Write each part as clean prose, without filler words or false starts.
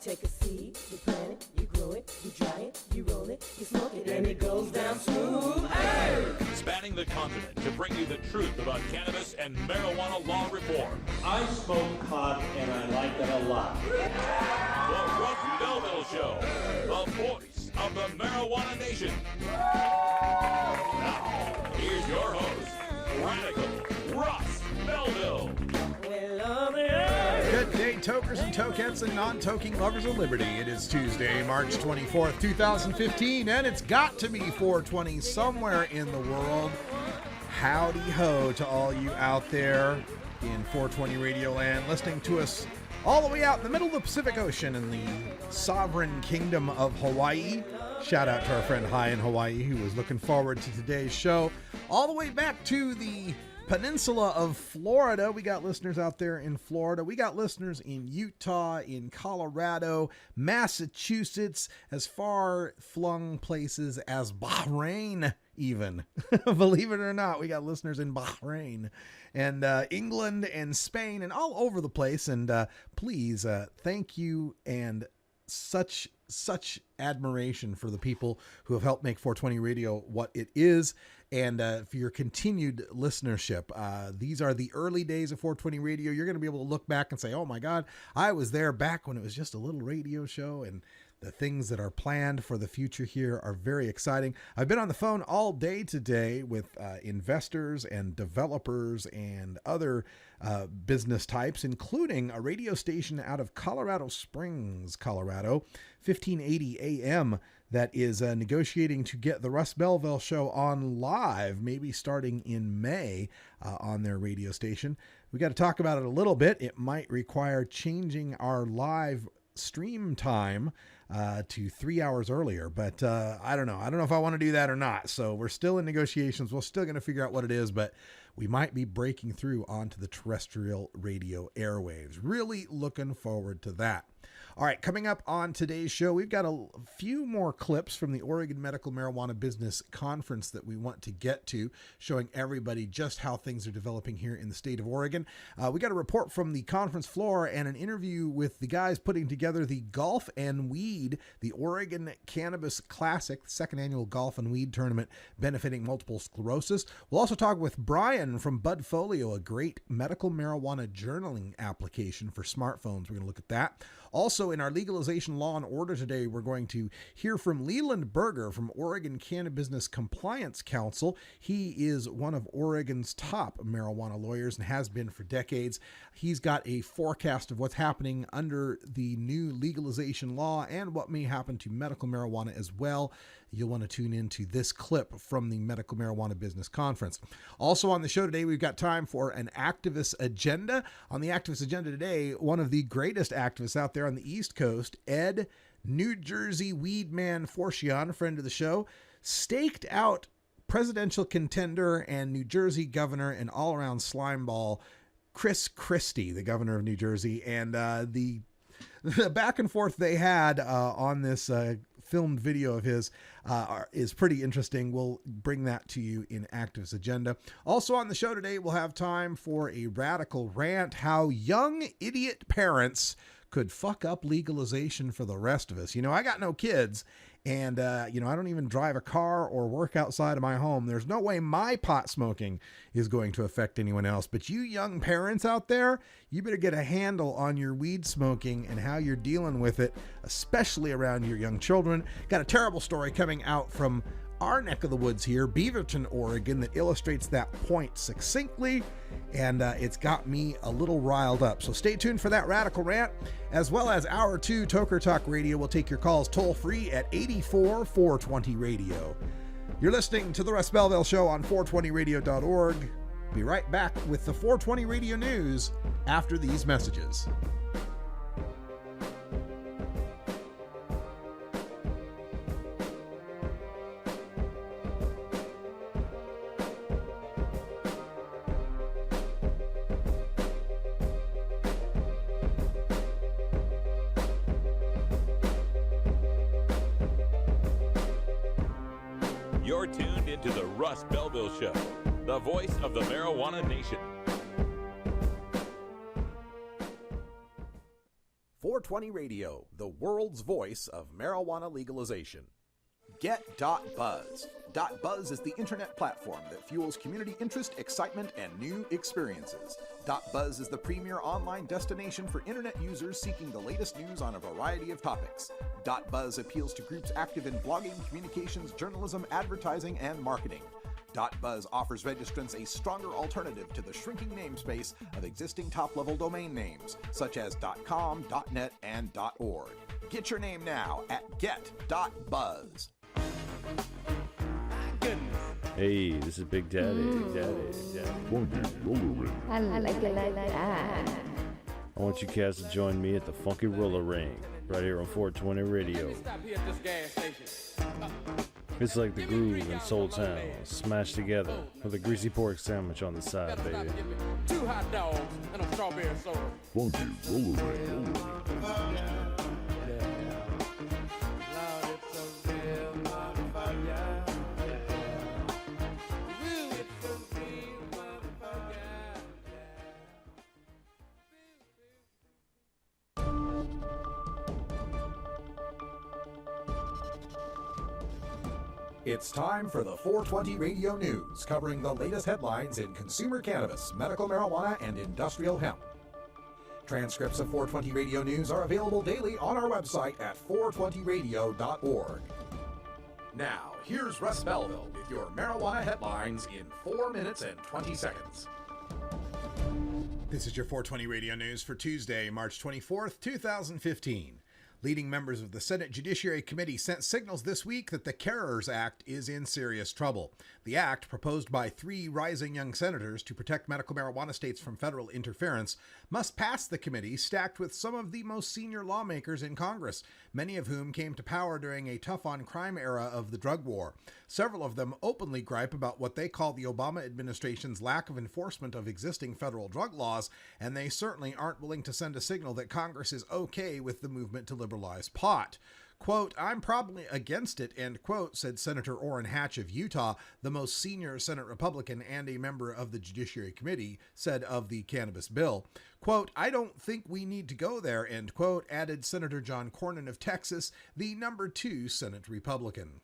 take a seed, you plant it, you grow it, you dry it, you roll it, you smoke it, and it goes down smooth. Hey! Spanning the continent to bring you the truth about cannabis and marijuana law reform. I smoke pot and I like it a lot. The Russ Belville Show, the voice of the marijuana nation. Now, here's your host, Radical Russ Belville. Good day, tokers and tokettes and non-toking lovers of liberty. It is Tuesday, March 24th, 2015, and it's got to be 420 somewhere in the world. Howdy ho to all you out there in 420 Radio Land, listening to us all the way out in the middle of the Pacific Ocean in the sovereign kingdom of Hawaii. Shout out to our friend Hi in Hawaii, who was looking forward to today's show. All the way back to the peninsula of Florida. We got listeners out there in Florida. We got listeners in Utah, in Colorado, Massachusetts, as far-flung places as Bahrain even. Believe it or not, we got listeners in Bahrain and England and Spain and all over the place. And please, thank you and such admiration for the people who have helped make 420 Radio what it is, and for your continued listenership. These are the early days of 420 Radio. You're going to be able to look back and say, oh my God, I was there back when it was just a little radio show, and the things that are planned for the future here are very exciting. I've been on the phone all day today with investors and developers and other business types, including a radio station out of Colorado Springs, Colorado, 1580 AM, that is negotiating to get the Russ Belville Show on live, maybe starting in May on their radio station. We got to talk about it a little bit. It might require changing our live stream time to 3 hours earlier, but I don't know if I want to do that or not. So we're still in negotiations. We're still going to figure out what it is, but we might be breaking through onto the terrestrial radio airwaves. Really looking forward to that. All right, coming up on today's show, we've got a few more clips from the Oregon Medical Marijuana Business Conference that we want to get to, showing everybody just how things are developing here in the state of Oregon. We got a report from the conference floor and an interview with the guys putting together the Golf and Weed, the Oregon Cannabis Classic, the second annual Golf and Weed tournament benefiting multiple sclerosis. We'll also talk with Brian from Budfolio, a great medical marijuana journaling application for smartphones. We're going to look at that. Also, in our legalization law and order today, we're going to hear from Leland Berger from Oregon Cannabis Compliance Council. He is one of Oregon's top marijuana lawyers and has been for decades. He's got a forecast of what's happening under the new legalization law and what may happen to medical marijuana as well. You'll want to tune into this clip from the Medical Marijuana Business Conference. Also on the show today, we've got time for an activist agenda. On the activist agenda today, one of the greatest activists out there on the East Coast, Ed, New Jersey Weedman Forchion, a friend of the show, staked out presidential contender and New Jersey governor and all-around slimeball Chris Christie, the governor of New Jersey, and the back and forth they had on this filmed video of his is pretty interesting. We'll bring that to you in Activist Agenda. Also on the show today, we'll have time for a radical rant, how young idiot parents could fuck up legalization for the rest of us. You know, I got no kids, and I don't even drive a car or work outside of my home. There's no way my pot smoking is going to affect anyone else. But you young parents out there, you better get a handle on your weed smoking and how you're dealing with it, especially around your young children. Got a terrible story coming out from our neck of the woods here, Beaverton, Oregon, that illustrates that point succinctly, and it's got me a little riled up. So stay tuned for that radical rant, as well as Hour 2 Toker Talk Radio. We'll take your calls toll-free at 84-420 Radio. You're listening to The Russ Belville Show on 420radio.org. Be right back with the 420 Radio News after these messages. You're tuned into the Russ Belville Show, the voice of the marijuana nation. 420 Radio, the world's voice of marijuana legalization. Get.Buzz. .Buzz is the internet platform that fuels community interest, excitement, and new experiences. .Buzz is the premier online destination for internet users seeking the latest news on a variety of topics. .Buzz appeals to groups active in blogging, communications, journalism, advertising, and marketing. .Buzz offers registrants a stronger alternative to the shrinking namespace of existing top-level domain names, such as .com, .net, and .org. Get your name now at get.buzz. Hey, this is Big Daddy. Big Daddy. I like it like that. I want you cats to join me at the Funky Roller Ring, right here on 420 Radio. It's like the groove in Soul Town, smashed together with a greasy pork sandwich on the side, baby. 2 hot dogs and a strawberry soda. Funky Roller Ring. It's time for the 420 Radio News, covering the latest headlines in consumer cannabis, medical marijuana, and industrial hemp. Transcripts of 420 Radio News are available daily on our website at 420radio.org. Now, here's Russ Belville with your marijuana headlines in 4 minutes and 20 seconds. This is your 420 Radio News for Tuesday, March 24th, 2015. Leading members of the Senate Judiciary Committee sent signals this week that the CARERS Act is in serious trouble. The act, proposed by 3 rising young senators to protect medical marijuana states from federal interference, must pass the committee stacked with some of the most senior lawmakers in Congress, many of whom came to power during a tough-on-crime era of the drug war. Several of them openly gripe about what they call the Obama administration's lack of enforcement of existing federal drug laws, and they certainly aren't willing to send a signal that Congress is okay with the movement to liberalize pot. Quote, "I'm probably against it," end quote, said Senator Orrin Hatch of Utah, the most senior Senate Republican and a member of the Judiciary Committee, said of the cannabis bill. Quote, "I don't think we need to go there," end quote, added Senator John Cornyn of Texas, the number 2 Senate Republican.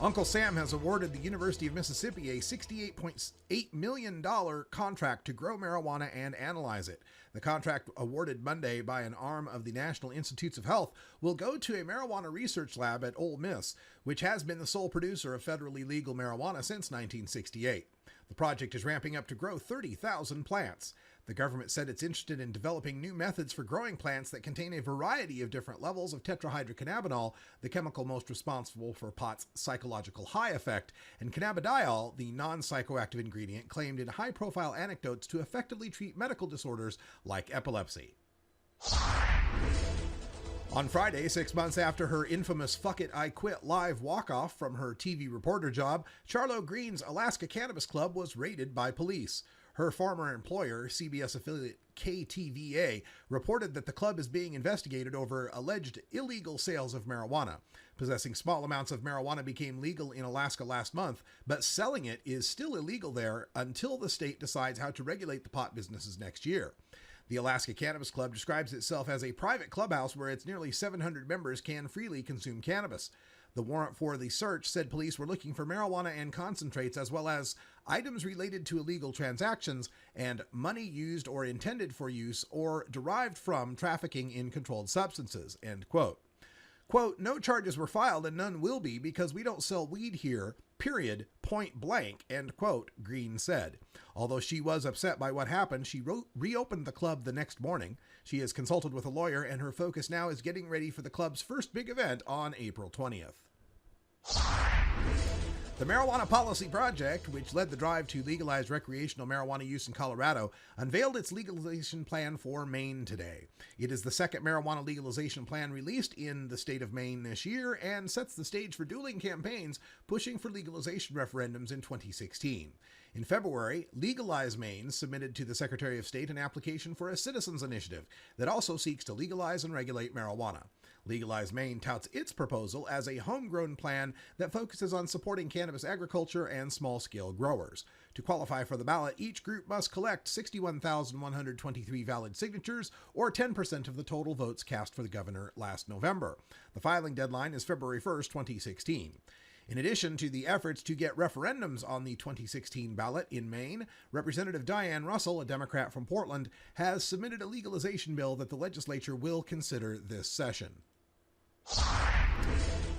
Uncle Sam has awarded the University of Mississippi a $68.8 million contract to grow marijuana and analyze it. The contract, awarded Monday by an arm of the National Institutes of Health, will go to a marijuana research lab at Ole Miss, which has been the sole producer of federally legal marijuana since 1968. The project is ramping up to grow 30,000 plants. The government said it's interested in developing new methods for growing plants that contain a variety of different levels of tetrahydrocannabinol, the chemical most responsible for pot's psychological high effect, and cannabidiol, the non-psychoactive ingredient claimed in high-profile anecdotes to effectively treat medical disorders like epilepsy. On Friday, 6 months after her infamous "Fuck It, I Quit" live walk-off from her TV reporter job, Charlo Green's Alaska Cannabis Club was raided by police. Her former employer, CBS affiliate KTVA, reported that the club is being investigated over alleged illegal sales of marijuana. Possessing small amounts of marijuana became legal in Alaska last month, but selling it is still illegal there until the state decides how to regulate the pot businesses next year. The Alaska Cannabis Club describes itself as a private clubhouse where its nearly 700 members can freely consume cannabis. The warrant for the search said police were looking for marijuana and concentrates, as well as items related to illegal transactions and money used or intended for use or derived from trafficking in controlled substances, end quote. Quote, "No charges were filed and none will be because we don't sell weed here, period, point blank," end quote, Green said. Although she was upset by what happened, she reopened the club the next morning. She has consulted with a lawyer, and her focus now is getting ready for the club's first big event on April 20th. The Marijuana Policy Project, which led the drive to legalize recreational marijuana use in Colorado, unveiled its legalization plan for Maine today. It is the second marijuana legalization plan released in the state of Maine this year and sets the stage for dueling campaigns pushing for legalization referendums in 2016. In February, Legalize Maine submitted to the Secretary of State an application for a citizens initiative that also seeks to legalize and regulate marijuana. Legalize Maine touts its proposal as a homegrown plan that focuses on supporting cannabis agriculture and small-scale growers. To qualify for the ballot, each group must collect 61,123 valid signatures, or 10% of the total votes cast for the governor last November. The filing deadline is February 1st, 2016. In addition to the efforts to get referendums on the 2016 ballot in Maine, Representative Diane Russell, a Democrat from Portland, has submitted a legalization bill that the legislature will consider this session.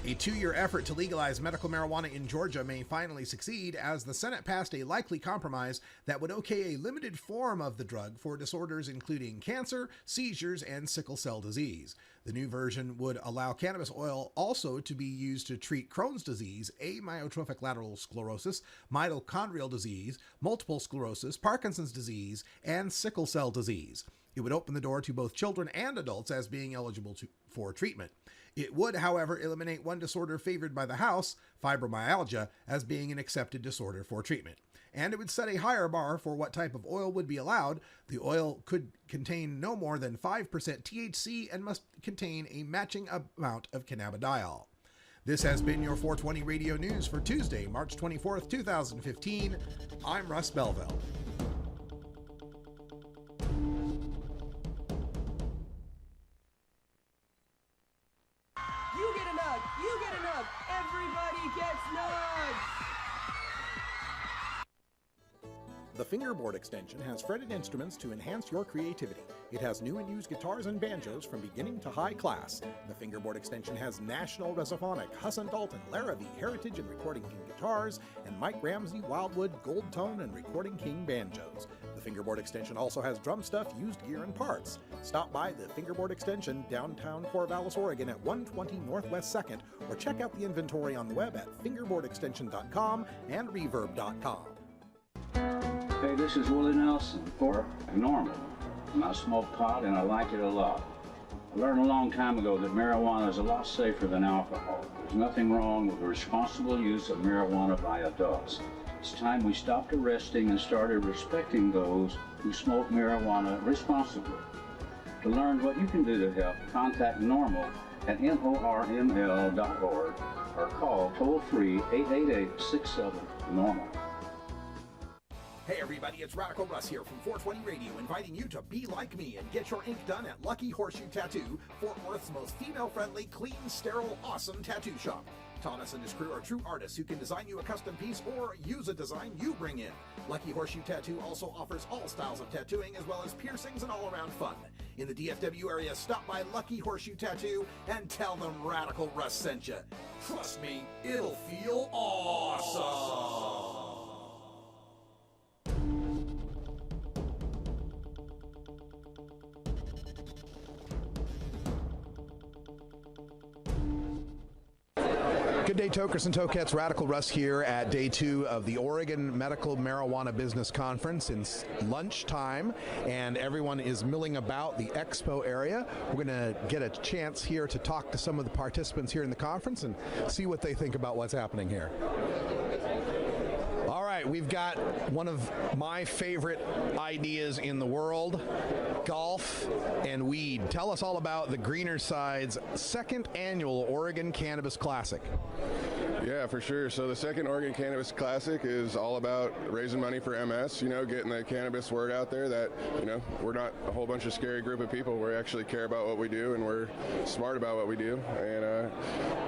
A 2-year effort to legalize medical marijuana in Georgia may finally succeed, as the Senate passed a likely compromise that would okay a limited form of the drug for disorders including cancer, seizures, and sickle cell disease. The new version would allow cannabis oil also to be used to treat Crohn's disease, amyotrophic lateral sclerosis, mitochondrial disease, multiple sclerosis, Parkinson's disease, and sickle cell disease. It would open the door to both children and adults as being eligible for treatment. It would, however, eliminate one disorder favored by the House, fibromyalgia, as being an accepted disorder for treatment. And it would set a higher bar for what type of oil would be allowed. The oil could contain no more than 5% THC and must contain a matching amount of cannabidiol. This has been your 420 Radio News for Tuesday, March 24th, 2015. I'm Russ Belville. You get a nug, you get a nug, everybody gets nugs! The Fingerboard Extension has fretted instruments to enhance your creativity. It has new and used guitars and banjos from beginning to high class. The Fingerboard Extension has National Resophonic, Husson Dalton, Larrabee, Heritage and Recording King guitars, and Mike Ramsey, Wildwood, Gold Tone and Recording King banjos. The Fingerboard Extension also has drum stuff, used gear, and parts. Stop by the Fingerboard Extension, downtown Corvallis, Oregon at 120 Northwest 2nd, or check out the inventory on the web at fingerboardextension.com and reverb.com. Hey, this is Willie Nelson for Normal. I smoke pot and I like it a lot. I learned a long time ago that marijuana is a lot safer than alcohol. There's nothing wrong with the responsible use of marijuana by adults. It's time we stopped arresting and started respecting those who smoke marijuana responsibly. To learn what you can do to help, contact Normal at norml.org or call toll-free 888-67-NORMAL. Hey everybody, it's Radical Russ here from 420 Radio, inviting you to be like me and get your ink done at Lucky Horseshoe Tattoo, Fort Worth's most female-friendly, clean, sterile, awesome tattoo shop. Thomas and his crew are true artists who can design you a custom piece or use a design you bring in. Lucky Horseshoe Tattoo also offers all styles of tattooing as well as piercings and all-around fun. In the DFW area, stop by Lucky Horseshoe Tattoo and tell them Radical Russ sent you. Trust me, it'll feel awesome. Good day, Tokers and Tokettes. Radical Russ here at day 2 of the Oregon Medical Marijuana Business Conference. It's lunchtime, and everyone is milling about the expo area. We're going to get a chance here to talk to some of the participants here in the conference and see what they think about what's happening here. All right, we've got one of my favorite ideas in the world, golf and weed. Tell us all about the Greener Side's second annual Oregon Cannabis Classic. Yeah, for sure. So the second Oregon Cannabis Classic is all about raising money for MS, getting the cannabis word out there that, we're not a whole bunch of scary group of people. We actually care about what we do, and we're smart about what we do. And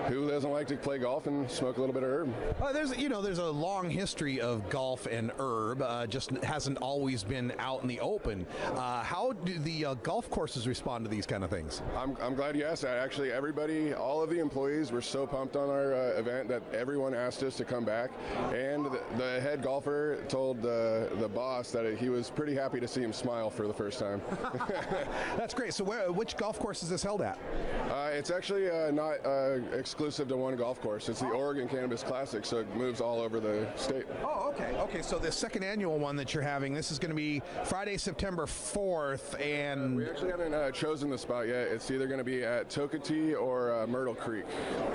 who doesn't like to play golf and smoke a little bit of herb? There's a long history of golf and herb, just hasn't always been out in the open. How do the golf courses respond to these kind of things? I'm glad you asked that. Actually, everybody, all of the employees were so pumped on our event that everyone asked us to come back, and the head golfer told the boss that he was pretty happy to see him smile for the first time. That's great. So which golf course is this held at? It's actually not exclusive to one golf course. It's the Oregon Cannabis Classic, so it moves all over the state. Oh, okay. Okay, so the second annual one that you're having, this is going to be Friday, September 4th, and... we actually haven't chosen the spot yet. It's either going to be at Tokatee or Myrtle Creek.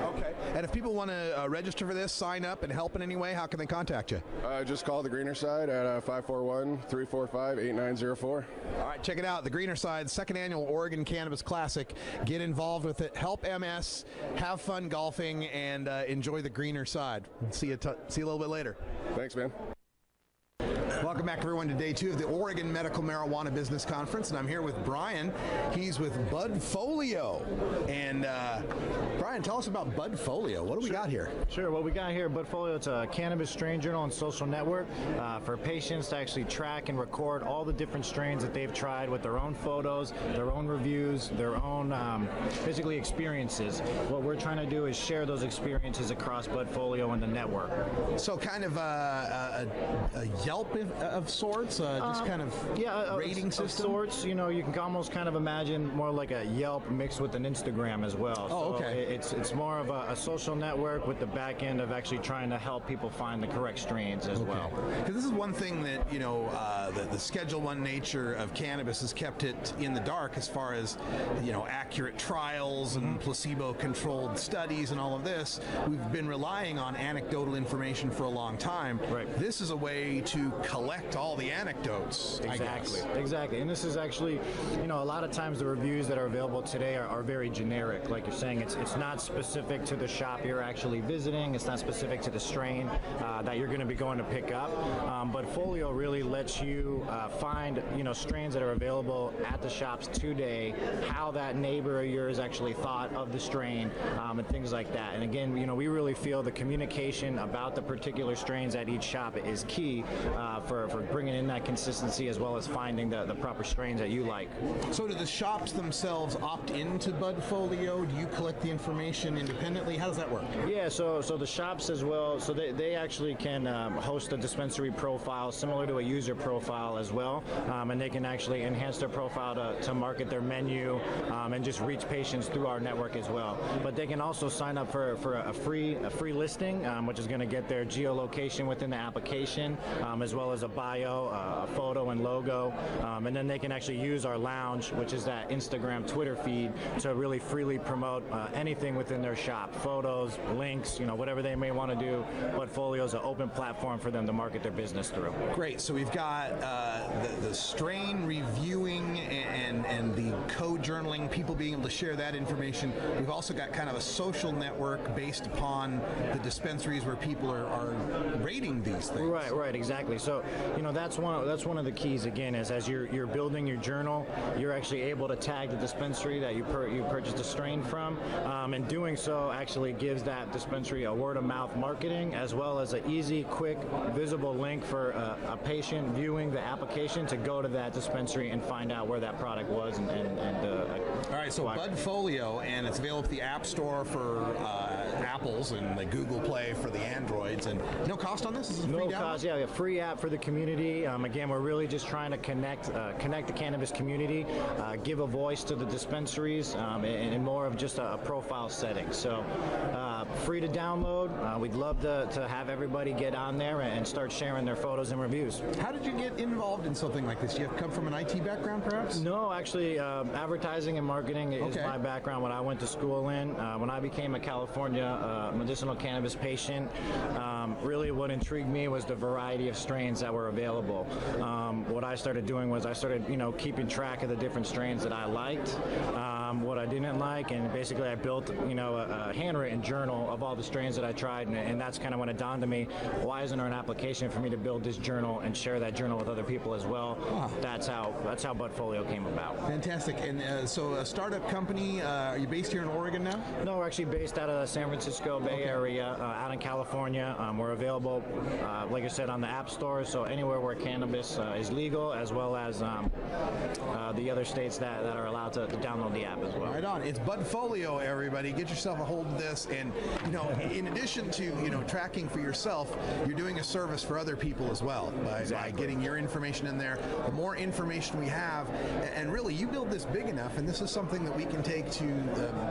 Okay. And if people want to register for this, sign up, and help in any way, how can they contact you? Just call the Greener Side at 541-345-8904. All right, check it out. The Greener Side, second annual Oregon Cannabis Classic. Get involved with it. Help MS. Have fun golfing, and enjoy the Greener Side. See you a little bit later. Thanks, man. Welcome back, everyone, to day 2 of the Oregon Medical Marijuana Business Conference, and I'm here with Brian. He's with Budfolio. And Brian, tell us about Budfolio. What do we got here? Sure. What we got here, Budfolio, it's a cannabis strain journal and social network for patients to actually track and record all the different strains that they've tried with their own photos, their own reviews, their own basically experiences. What we're trying to do is share those experiences across Budfolio and the network. So kind of a Yelp of sorts, just kind of rating system? Of sorts. You know, you can almost kind of imagine more like a Yelp mixed with an Instagram as well. Oh, so okay. It's more of a social network with the back end of actually trying to help people find the correct strains as well. Because this is one thing that, you know, the Schedule I nature of cannabis has kept it in the dark as far as, you know, accurate trials and placebo-controlled studies and all of this. We've been relying on anecdotal information for a long time. Right. This is a way to collect all the anecdotes. Exactly. And this is actually, you know, a lot of times the reviews that are available today are very generic. Like you're saying, it's not specific to the shop you're actually visiting. It's not specific to the strain that you're going to be going to pick up. But Folio really lets you find, you know, strains that are available at the shops today, how that neighbor of yours actually thought of the strain, and things like that. And again, you know, we really feel the communication about the particular strains at each shop is key for bringing in that consistency as well as finding the proper strains that you like. So do the shops themselves opt into Budfolio? Do you collect the information independently? How does that work? Yeah, so the shops as well, so they actually can host a dispensary profile similar to a user profile as well, and they can actually enhance their profile to market their menu and just reach patients through our network as well. But they can also sign up for a free listing, which is going to get their geolocation within the application, as well as a bio, a photo and logo, and then they can actually use our lounge, which is that Instagram, Twitter feed, to really freely promote anything within their shop, photos, links, you know, whatever they may want to do. Budfolio is an open platform for them to market their business through. Great. So we've got the strain reviewing and the co-journaling, people being able to share that information. We've also got kind of a social network based upon the dispensaries where people are rating these things. Right, exactly. So, you know, that's one of the keys again, is as you're building your journal, you're actually able to tag the dispensary that you purchased a strain from, and doing so actually gives that dispensary a word-of-mouth marketing as well as an easy, quick, visible link for a patient viewing the application to go to that dispensary and find out where that product was and all right, so Budfolio, and it's available at the App Store for Apples and the Google Play for the Androids, and no cost on this? This is a free download? Cost, yeah, a free app for the community. Again, we're really just trying to connect the cannabis community, give a voice to the dispensaries, and more of just a profile setting. So free to download. We'd love to have everybody get on there and start sharing their photos and reviews. How did you get involved in something like this? Do you have come from an IT background, perhaps? No, actually, advertising and marketing is my background, what I went to school in. When I became a California medicinal cannabis patient, really what intrigued me was the variety of strains that were available. What I started doing was I started, you know, keeping track of the different strains that I liked, what I didn't like, and basically I built, you know, a handwritten journal of all the strains that I tried, and that's kind of when it dawned on me, why isn't there an application for me to build this journal and share that journal with other people as well? That's how Budfolio came about. Fantastic. And so a startup company, are you based here in Oregon now? No, we're actually based out of the San Francisco Bay Area, out in California. We're available, like I said, on the App Store, so anywhere where cannabis is legal, as well as the other states that are allowed to download the app as well. Right on. It's Budfolio, everybody. Get yourself a hold of this, and, you know, in addition to, you know, tracking for yourself, you're doing a service for other people as well by getting your information in there. The more information we have, and really you build this big enough, and this is something that we can take to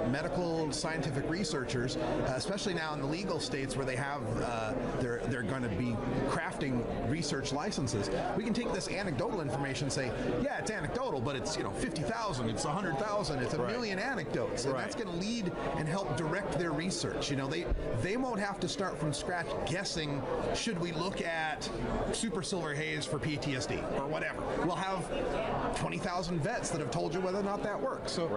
medical scientific researchers, especially now in the legal states where they have they're going to be crafting research licenses. We can take this anecdotal information and say, yeah, it's anecdotal, but it's, you know, 50,000, it's 100,000, it's a million anecdotes, and that's going to lead and help direct their research. You know, they won't have to start from scratch guessing, should we look at super silver haze for PTSD or whatever. We'll have 20,000 vets that have told you whether or not that works. So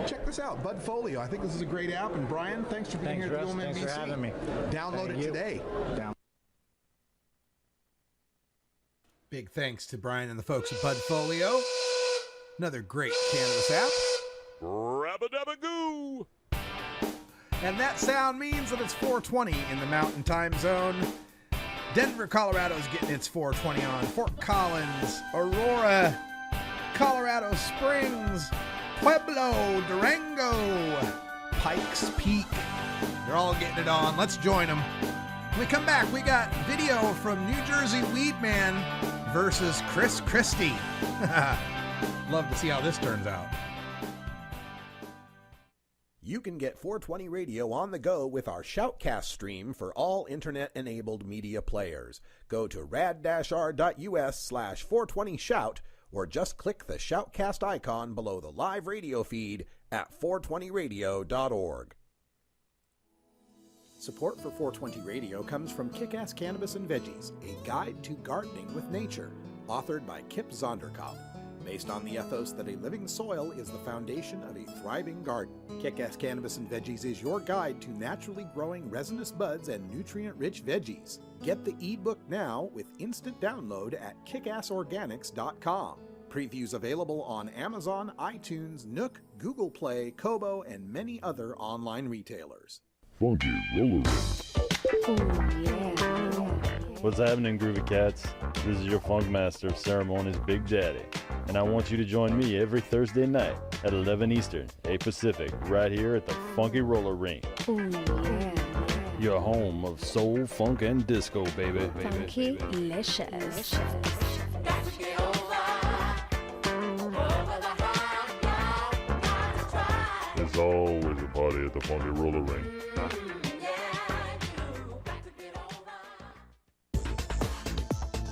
check this out, Budfolio. I think this is a great app, and Brian, thanks for being here at the OMNBC. Thanks for having me. Download it today. Big thanks to Brian and the folks at Budfolio. Another great cannabis app. Rabba-dabba-goo! And that sound means that it's 420 in the Mountain Time Zone. Denver, Colorado is getting its 420 on. Fort Collins, Aurora, Colorado Springs, Pueblo, Durango, Pikes Peak. They're all getting it on. Let's join them. When we come back, we got video from New Jersey Weedman versus Chris Christie. Love to see how this turns out. You can get 420 Radio on the go with our Shoutcast stream for all internet-enabled media players. Go to rad-r.us/420shout or just click the Shoutcast icon below the live radio feed at 420radio.org. Support for 420 Radio comes from Kick-Ass Cannabis and Veggies, a guide to gardening with nature, authored by Kip Zonderkopf. Based on the ethos that a living soil is the foundation of a thriving garden, Kick-Ass Cannabis and Veggies is your guide to naturally growing resinous buds and nutrient-rich veggies. Get the ebook now with instant download at kickassorganics.com. Previews available on Amazon, iTunes, Nook, Google Play, Kobo, and many other online retailers. Funky Roller Ring. Oh, yeah. What's happening, Groovy Cats? This is your Funk Master of Ceremonies, Big Daddy, and I want you to join me every Thursday night at 11 Eastern, 8 Pacific, right here at the Funky Roller Ring. Oh, yeah. Your home of soul, funk, and disco, baby. Funky-licious. There's always a party at the Funky Roller Ring.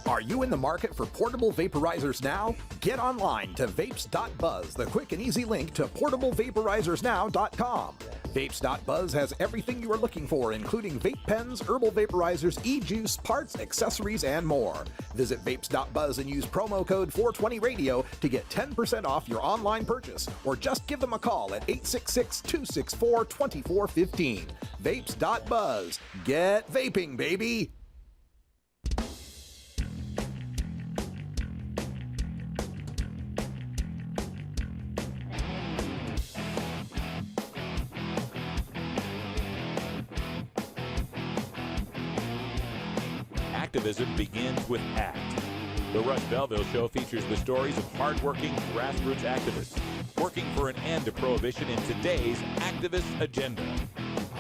Are you in the market for portable vaporizers now? Get online to vapes.buzz, the quick and easy link to portablevaporizers.now.com. Vapes.buzz has everything you are looking for, including vape pens, herbal vaporizers, e-juice, parts, accessories, and more. Visit vapes.buzz and use promo code 420radio to get 10% off your online purchase, or just give them a call at 866-264-2415. Vapes.buzz. Get vaping, baby! Activism begins with ACT. The Russ Belville Show features the stories of hardworking grassroots activists working for an end to prohibition in today's activist agenda.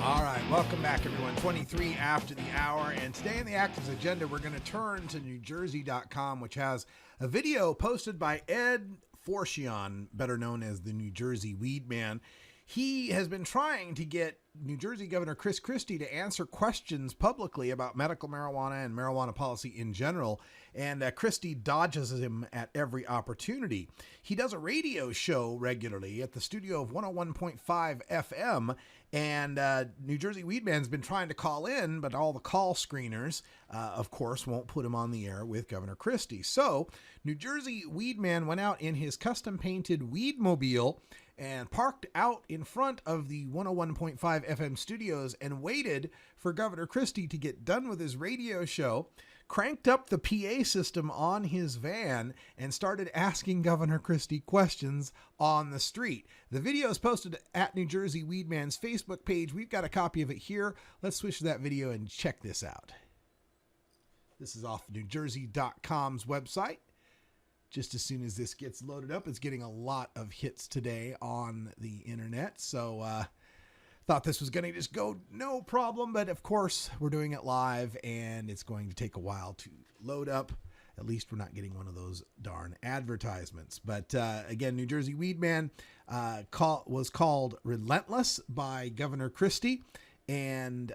All right, welcome back, everyone. 23 after the hour, and today in the Activist Agenda, we're going to turn to NewJersey.com, which has a video posted by Ed Forchion, better known as the New Jersey Weed Man. He has been trying to get New Jersey Governor Chris Christie to answer questions publicly about medical marijuana and marijuana policy in general, and Christie dodges him at every opportunity. He does a radio show regularly at the studio of 101.5 FM, and New Jersey Weedman's been trying to call in, but all the call screeners, of course, won't put him on the air with Governor Christie. So New Jersey Weedman went out in his custom-painted Weedmobile and parked out in front of the 101.5 FM studios and waited for Governor Christie to get done with his radio show, cranked up the PA system on his van, and started asking Governor Christie questions on the street. The video is posted at New Jersey Weedman's Facebook page. We've got a copy of it here. Let's switch to that video and check this out. This is off NewJersey.com's website. Just as soon as this gets loaded up, it's getting a lot of hits today on the internet. So thought this was going to just go no problem, but of course we're doing it live and it's going to take a while to load up. At least we're not getting one of those darn advertisements. But again, New Jersey Weedman was called Relentless by Governor Christie. And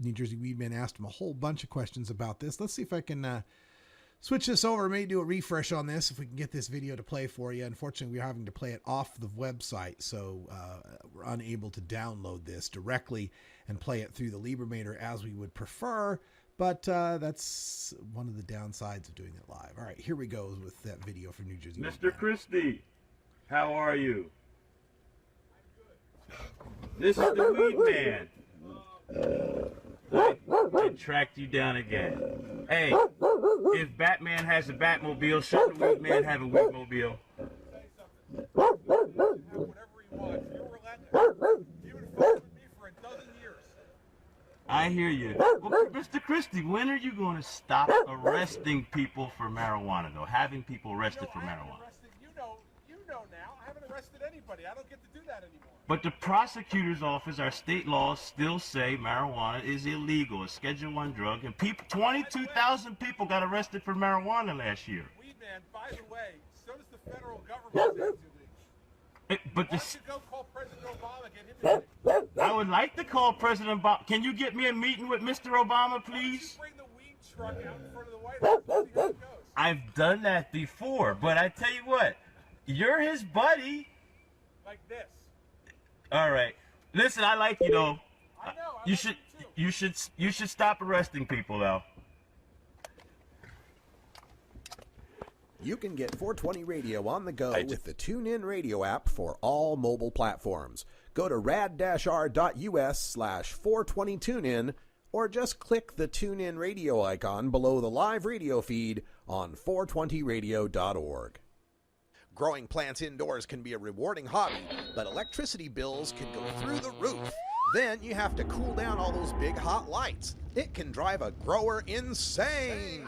New Jersey Weedman asked him a whole bunch of questions about this. Let's see if I can switch this over, maybe do a refresh on this if we can get this video to play for you. Unfortunately, we're having to play it off the website, so we're unable to download this directly and play it through the Libremator as we would prefer, but that's one of the downsides of doing it live. All right, here we go with that video from New Jersey. Mr. Christie, how are you? This is the Weed Man. I tracked you down again. Hey, if Batman has a Batmobile, shouldn't the Weed Man have a Weedmobile? I hear you. Well, Mr. Christie, when are you going to stop arresting people for marijuana, though? Having people arrested for marijuana? You know now. I haven't arrested anybody. I don't get to do that anymore. But the prosecutor's office, our state laws still say marijuana is illegal, a Schedule I drug, and 22,000 people got arrested for marijuana last year. Weed Man, by the way, so does the federal government. But Why don't you go call President Obama, get him to I would like to call President Obama. Can you get me a meeting with Mr. Obama, please? bring the weed truck out in front of the White House and see how it goes. I've done that before, but I tell you what, you're his buddy. Like this. All right. Listen, I like you though. I know. You should stop arresting people though. You can get 420 Radio on the go with the TuneIn Radio app for all mobile platforms. Go to rad-r.us/420tunein or just click the TuneIn Radio icon below the live radio feed on 420radio.org. Growing plants indoors can be a rewarding hobby, but electricity bills can go through the roof. Then you have to cool down all those big hot lights. It can drive a grower insane.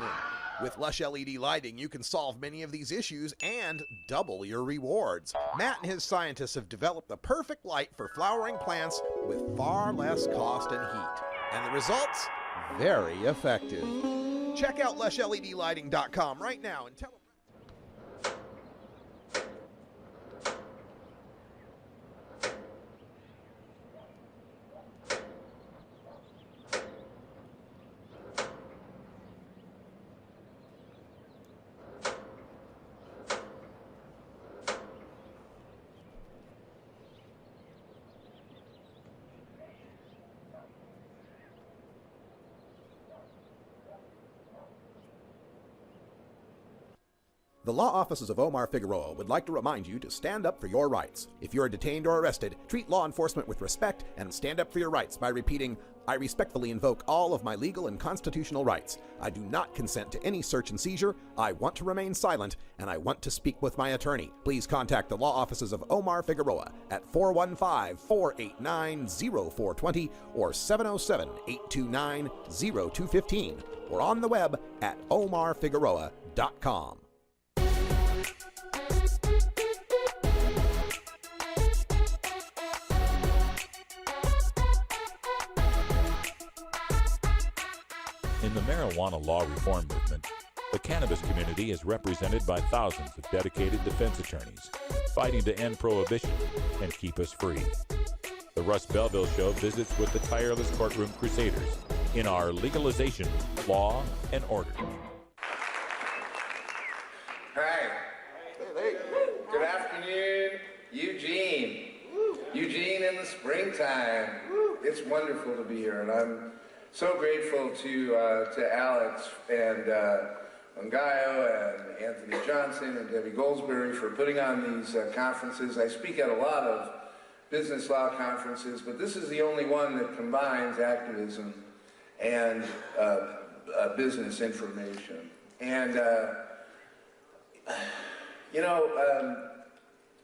With Lush LED lighting, you can solve many of these issues and double your rewards. Matt and his scientists have developed the perfect light for flowering plants with far less cost and heat. And the results? Very effective. Check out lushledlighting.com right now and tell them. The law offices of Omar Figueroa would like to remind you to stand up for your rights. If you are detained or arrested, treat law enforcement with respect and stand up for your rights by repeating, "I respectfully invoke all of my legal and constitutional rights. I do not consent to any search and seizure. I want to remain silent, and I want to speak with my attorney." Please contact the law offices of Omar Figueroa at 415-489-0420 or 707-829-0215 or on the web at omarfigueroa.com. In the marijuana law reform movement, the cannabis community is represented by thousands of dedicated defense attorneys fighting to end prohibition and keep us free. The Russ Belville Show visits with the tireless courtroom crusaders in our legalization, law, and order. Hi. Hey. Good afternoon, Eugene. Eugene in the springtime. It's wonderful to be here, and I'm so grateful to Alex and Ngaio and Anthony Johnson and Debbie Goldsberry for putting on these conferences. I speak at a lot of business law conferences, but this is the only one that combines activism and business information. And,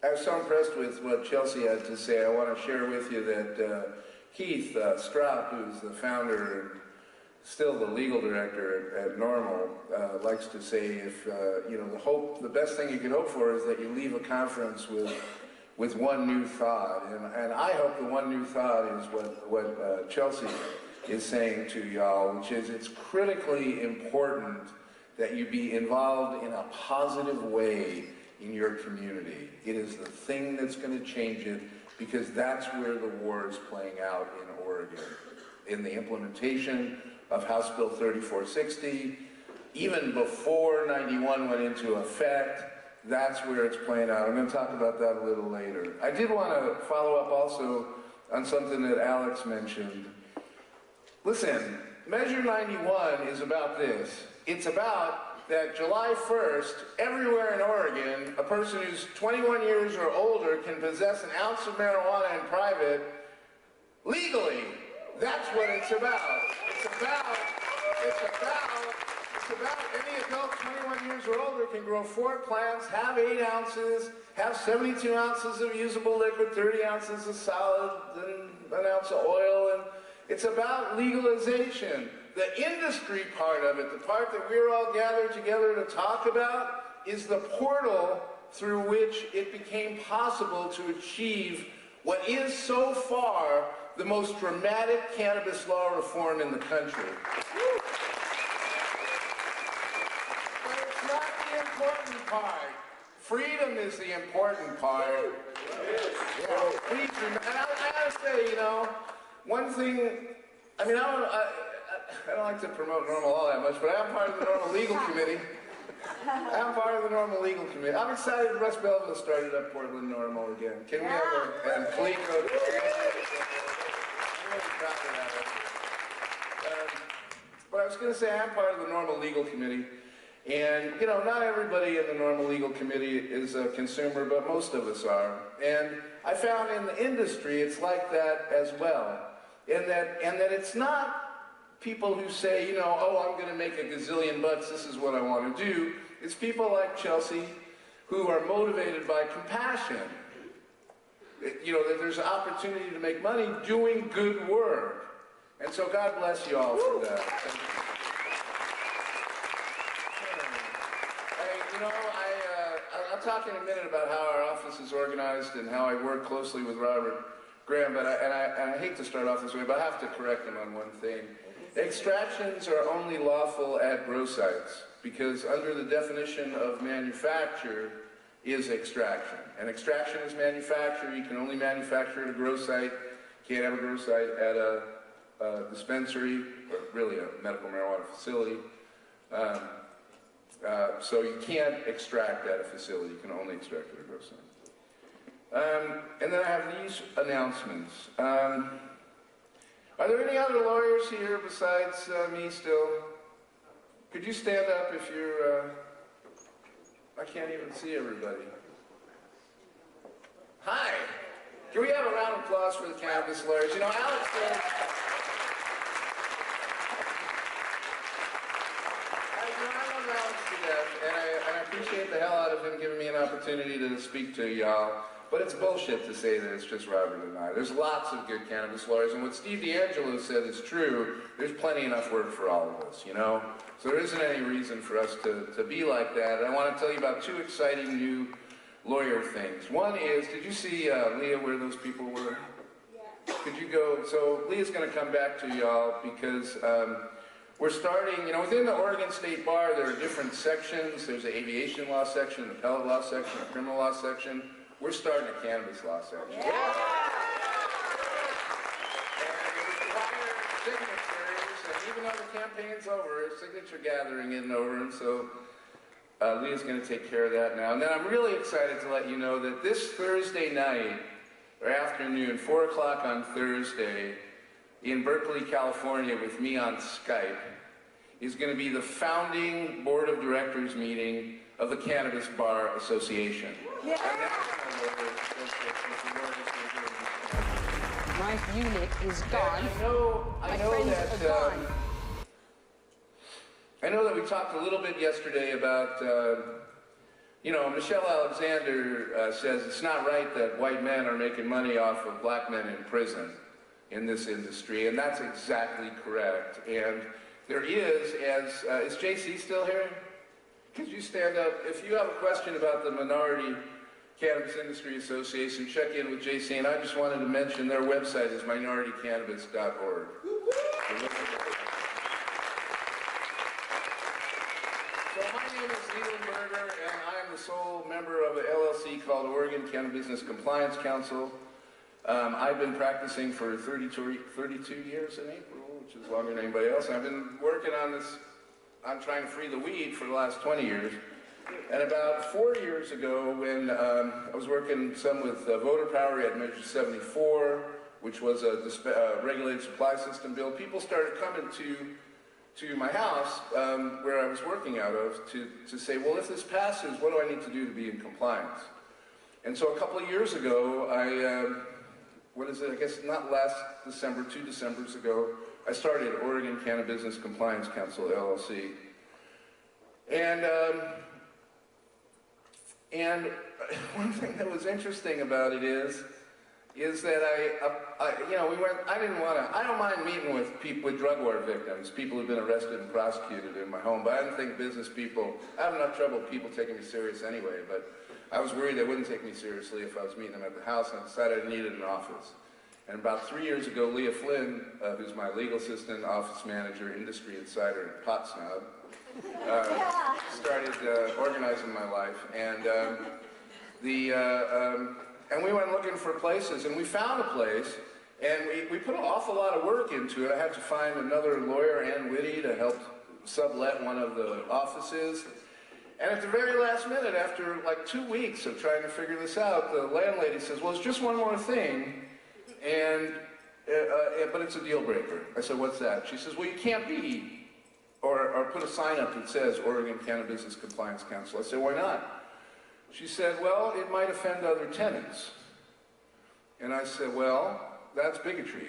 I was so impressed with what Chelsea had to say. I want to share with you that Keith Stropp, who's the founder and still the legal director at Normal, likes to say, if the best thing you can hope for is that you leave a conference with one new thought, and I hope the one new thought is what Chelsea is saying to y'all, which is it's critically important that you be involved in a positive way in your community. It is the thing that's going to change it, because that's where the war is playing out in Oregon. In the implementation of House Bill 3460, even before 91 went into effect, that's where it's playing out. I'm going to talk about that a little later. I did want to follow up also on something that Alex mentioned. Listen, Measure 91 is about this. It's about that July 1st, everywhere in Oregon, a person who's 21 years or older can possess an ounce of marijuana in private legally. That's what it's about. It's about any adult 21 years or older can grow 4 plants, have 8 ounces, have 72 ounces of usable liquid, 30 ounces of solid, and 1 ounce of oil. And it's about legalization. The industry part of it, the part that we're all gathered together to talk about, is the portal through which it became possible to achieve what is so far the most dramatic cannabis law reform in the country. But it's not the important part. Freedom is the important part. Yeah, please remember. And I gotta say, you know, one thing, I mean, I don't like to promote normal law that much, but I am part of the normal legal committee. I'm part of the normal legal committee. I'm excited Russ Belville started up Portland Normal again. Can we have a, and Calico, but I was going to say I'm part of the normal legal committee. And, you know, not everybody in the normal legal committee is a consumer, but most of us are. And I found in the industry it's like that as well. And that it's not people who say, you know, oh, I'm going to make a gazillion bucks, this is what I want to do. It's people like Chelsea who are motivated by compassion. You know, that there's an opportunity to make money doing good work. And so God bless you all for that. You know, I'll talk in a minute about how our office is organized and how I work closely with Robert Graham, but I hate to start off this way, but I have to correct him on one thing. Extractions are only lawful at grow sites because under the definition of manufacture is extraction. And extraction is manufacture. You can only manufacture at a grow site. You can't have a grow site at a dispensary, or really a medical marijuana facility. So you can't extract at a facility. You can only extract at a grow site. And then I have these announcements. Are there any other lawyers here besides me still? Could you stand up if you're... I can't even see everybody. Hi. Can we have a round of applause for the cannabis lawyers? You know, Alex said... I love Alex to death, and I appreciate the hell out of him giving me an opportunity to speak to y'all. But it's bullshit to say that it's just Robert and I. There's lots of good cannabis lawyers, and what Steve D'Angelo said is true. There's plenty enough work for all of us, you know? So there isn't any reason for us to be like that. And I want to tell you about 2 exciting new lawyer things. One is, did you see, Leah, where those people were? Yeah. Could you go? So Leah's going to come back to y'all because we're starting, you know, within the Oregon State Bar, there are different sections. There's an aviation law section, an appellate law section, a criminal law section. We're starting a cannabis law section. Yeah. And it requires signatures, and even though the campaign's over, signature gathering isn't over, and so Leah's going to take care of that now. And then I'm really excited to let you know that this Thursday night, or afternoon, 4 o'clock on Thursday, in Berkeley, California, with me on Skype, is going to be the founding board of directors meeting of the Cannabis Bar Association. Yeah. My unit is gone. I know that we talked a little bit yesterday about, you know, Michelle Alexander says it's not right that white men are making money off of black men in prison in this industry, and that's exactly correct. And there is, is JC still here? Could you stand up? If you have a question about the Minority Cannabis Industry Association, check in with JC, and I just wanted to mention their website is minoritycannabis.org. So my name is Leland Berger, and I am the sole member of an LLC called Oregon Cannabis Business Compliance Council. I've been practicing for 32 years in April, which is longer than anybody else. And I've been working on this, I'm trying to free the weed for the last 20 years. And about 4 years ago, when I was working some with Voter Power at Measure 74, which was a regulated supply system bill, people started coming to my house where I was working out of to say, well, if this passes, what do I need to do to be in compliance? And so a couple of years ago, I guess not last December, 2 Decembers ago, I started Oregon Cannabis Compliance Council, LLC. And one thing that was interesting about it is that I don't mind meeting with people, with drug war victims, people who've been arrested and prosecuted in my home, but I didn't think business people, I have enough trouble with people taking me serious anyway, but I was worried they wouldn't take me seriously if I was meeting them at the house, and I decided I needed an office. And about 3 years ago, Leah Flynn, who's my legal assistant, office manager, industry insider, and pot snob, started organizing my life, and we went looking for places, and we found a place, and we put an awful lot of work into it. I had to find another lawyer, Ann Whitty, to help sublet one of the offices. And at the very last minute, after like 2 weeks of trying to figure this out, the landlady says, well, it's just one more thing, but it's a deal breaker. I said, what's that? She says, well, you can't be, or put a sign up that says Oregon Cannabis Compliance Council. I said, why not? She said, well, it might offend other tenants. And I said, well, that's bigotry.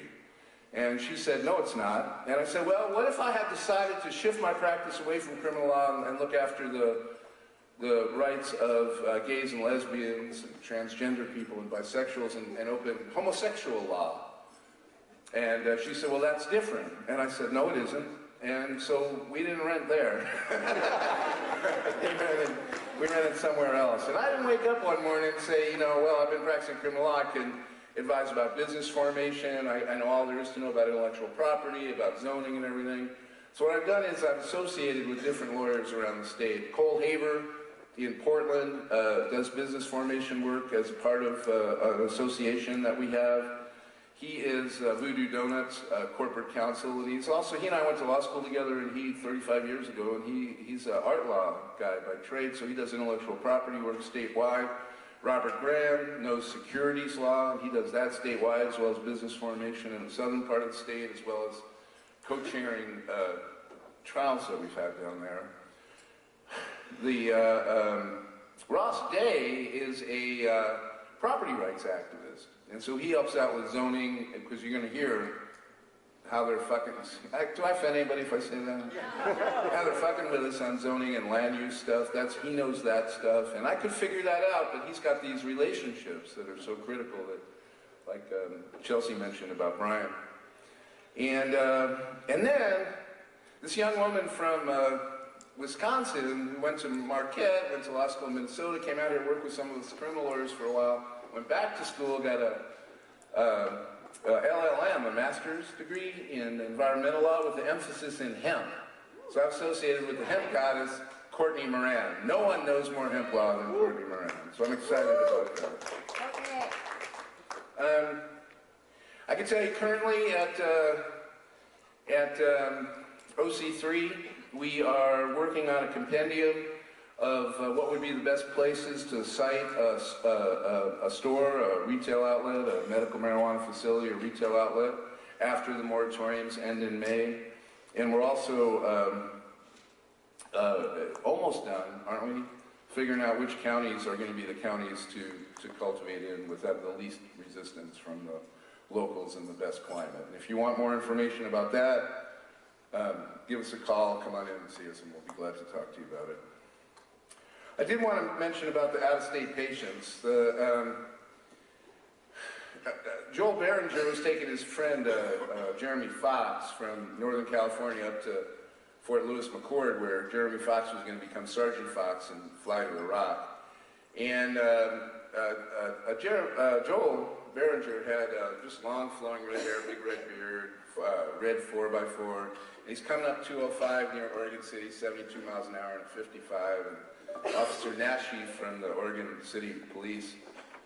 And she said, no, it's not. And I said, well, what if I had decided to shift my practice away from criminal law and look after the rights of gays and lesbians and transgender people and bisexuals and open homosexual law? And she said, well, that's different. And I said, no, it isn't. And so we didn't rent there. We rented somewhere else. And I didn't wake up one morning and say, well, I've been practicing criminal law, I can advise about business formation, I know all there is to know about intellectual property, about zoning and everything. So what I've done is I've associated with different lawyers around the state. Cole Haber in Portland does business formation work as part of an association that we have. He is Voodoo Donuts corporate counsel, and he and I went to law school together, and 35 years ago, and he's an art law guy by trade, so he does intellectual property work statewide. Robert Graham knows securities law, and he does that statewide, as well as business formation in the southern part of the state, as well as co-chairing trials that we've had down there. Ross Day is a property rights activist. And so he helps out with zoning, because you're going to hear how they're fucking... Do I offend anybody if I say that? How they're fucking with us on zoning and land use stuff. He knows that stuff. And I could figure that out, but he's got these relationships that are so critical that, like Chelsea mentioned about Brian. And then this young woman from Wisconsin who went to Marquette, went to law school in Minnesota, came out here, worked with some of the criminal lawyers for a while, went back to school, got a LLM, a master's degree in environmental law with an emphasis in hemp. So I'm associated with the hemp goddess, Courtney Moran. No one knows more hemp law than Courtney Moran, so I'm excited about that. Okay. I can tell you currently at OC3, we are working on a compendium of what would be the best places to site a store, a retail outlet, a medical marijuana facility, a retail outlet after the moratoriums end in May. And we're also almost done, aren't we? Figuring out which counties are going to be the counties to cultivate in with the least resistance from the locals and the best climate. And if you want more information about that, give us a call, come on in and see us, and we'll be glad to talk to you about it. I did want to mention about the out-of-state patients. Joel Behringer was taking his friend Jeremy Fox from Northern California up to Fort Lewis McChord, where Jeremy Fox was going to become Sergeant Fox and fly to Iraq. And Joel Behringer had just long flowing red hair, big red beard, red 4x4. And he's coming up 205 near Oregon City, 72 miles an hour and 55. And Officer Nashi from the Oregon City Police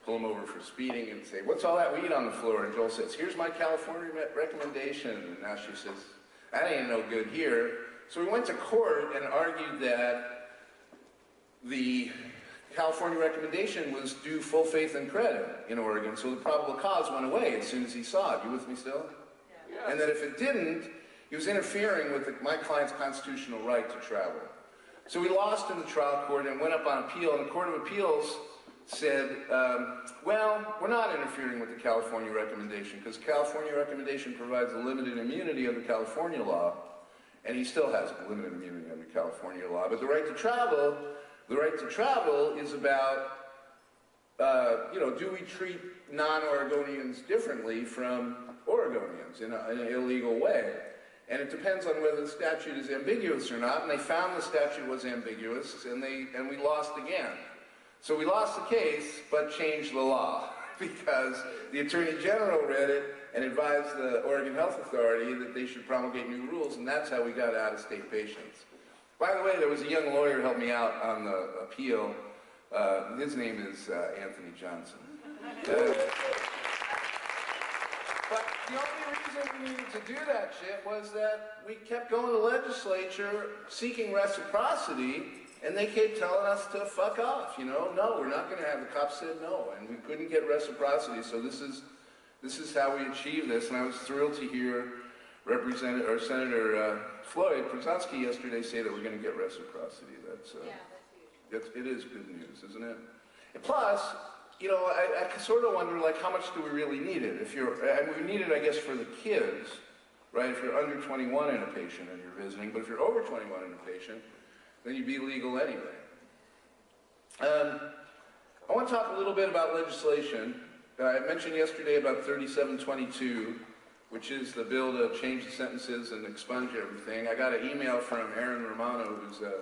pull him over for speeding and say, what's all that weed on the floor? And Joel says, here's my California recommendation. And Nashi says, that ain't no good here. So we went to court and argued that the California recommendation was due full faith and credit in Oregon, so the probable cause went away as soon as he saw it. You with me still? Yeah. And that if it didn't, he was interfering with my client's constitutional right to travel. So we lost in the trial court and went up on appeal, and the Court of Appeals said, well, we're not interfering with the California recommendation because California recommendation provides a limited immunity under California law, and he still has limited immunity under California law. But the right to travel is about, do we treat non-Oregonians differently from Oregonians in an illegal way? And it depends on whether the statute is ambiguous or not, and they found the statute was ambiguous, and we lost again. So we lost the case, but changed the law, because the Attorney General read it and advised the Oregon Health Authority that they should promulgate new rules, and that's how we got out-of-state patients. By the way, there was a young lawyer who helped me out on the appeal. His name is Anthony Johnson. But the only reason we needed to do that shit was that we kept going to the legislature seeking reciprocity, and they kept telling us to fuck off, No, we're not going to have. The cops said no, and we couldn't get reciprocity. So this is how we achieved this, and I was thrilled to hear Senator Floyd Prozanski yesterday say that we're going to get reciprocity. It is good news, isn't it? And plus, I sort of wonder, how much do we really need it? We need it, I guess, for the kids, right? If you're under 21 and a patient and you're visiting, but if you're over 21 and a patient, then you'd be legal anyway. I want to talk a little bit about legislation. I mentioned yesterday about 3722, which is the bill to change the sentences and expunge everything. I got an email from Aaron Romano, who's a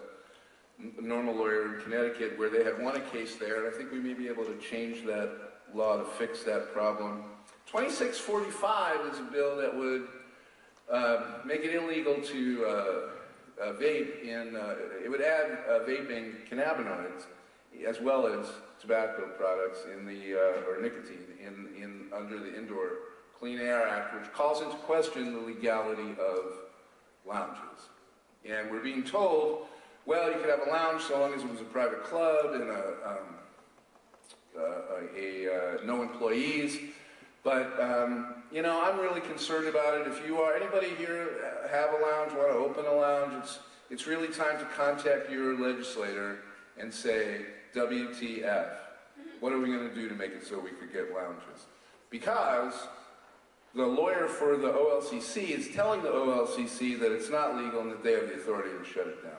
normal lawyer in Connecticut, where they had won a case there, and I think we may be able to change that law to fix that problem. 2645 is a bill that would make it illegal to vape it would add vaping cannabinoids as well as tobacco products or nicotine under the Indoor Clean Air Act, which calls into question the legality of lounges. And we're being told, well, you could have a lounge so long as it was a private club and no employees. But, I'm really concerned about it. If anybody here have a lounge, want to open a lounge, it's really time to contact your legislator and say, WTF, what are we going to do to make it so we could get lounges? Because the lawyer for the OLCC is telling the OLCC that it's not legal and that they have the authority to shut it down.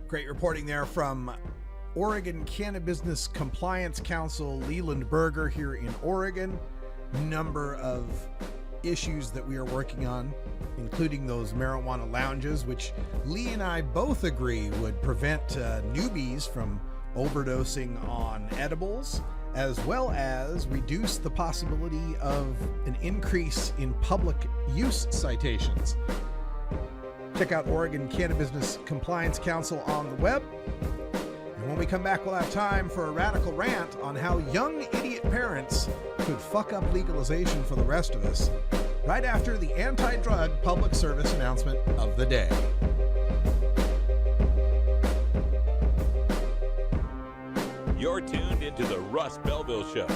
Great reporting there from Oregon Cannabis Compliance Council Leland Berger here in Oregon. Number of issues that we are working on, including those marijuana lounges, which Lee and I both agree would prevent newbies from overdosing on edibles, as well as reduce the possibility of an increase in public use citations. Check out Oregon Cannabis Compliance Council on the web. And when we come back, we'll have time for a radical rant on how young idiot parents could fuck up legalization for the rest of us, right after the anti-drug public service announcement of the day. You're tuned into the Russ Belville Show,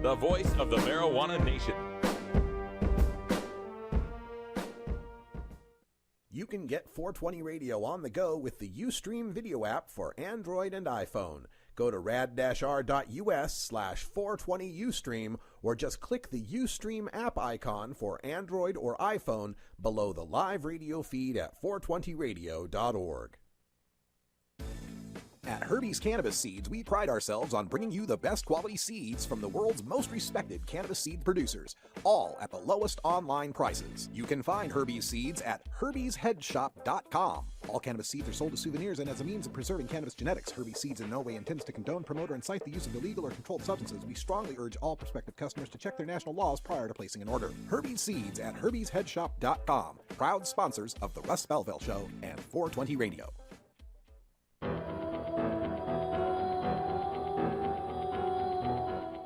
the voice of the marijuana nation. You can get 420 Radio on the go with the Ustream video app for Android and iPhone. Go to rad-r.us/420Ustream or just click the Ustream app icon for Android or iPhone below the live radio feed at 420radio.org. At Herbie's Cannabis Seeds, we pride ourselves on bringing you the best quality seeds from the world's most respected cannabis seed producers, all at the lowest online prices. You can find Herbie's Seeds at herbiesheadshop.com. All cannabis seeds are sold as souvenirs and as a means of preserving cannabis genetics. Herbie's Seeds in no way intends to condone, promote, or incite the use of illegal or controlled substances. We strongly urge all prospective customers to check their national laws prior to placing an order. Herbie's Seeds at herbiesheadshop.com. Proud sponsors of the Russ Belville Show and 420 Radio.